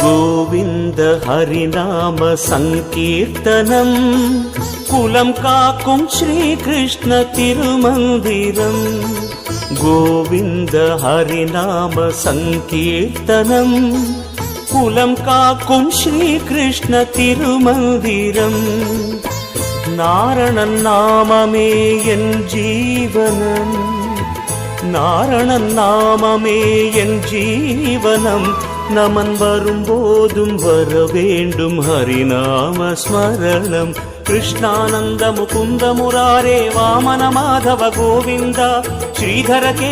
கோவிந்த ஹரிநாம சங்கீர்த்தனம் குலம் காக்கும் ஸ்ரீ கிருஷ்ண திருமந்திரம். கோவிந்த ஹரிநாம சங்கீர்த்தனம் குலம் காக்கும் ஸ்ரீ கிருஷ்ண திருமந்திரம். நாரணன் நாமமே என் ஜீவனம், நாரணன் நாமமே என் ஜீவனம். நமன் வரும்போதும் வர வேண்டும் ஹரிநாம ஸ்மரணம். கிருஷ்ணானந்த முகுந்த முராரே வாமன மாதவ கோவிந்தா ஸ்ரீதர கே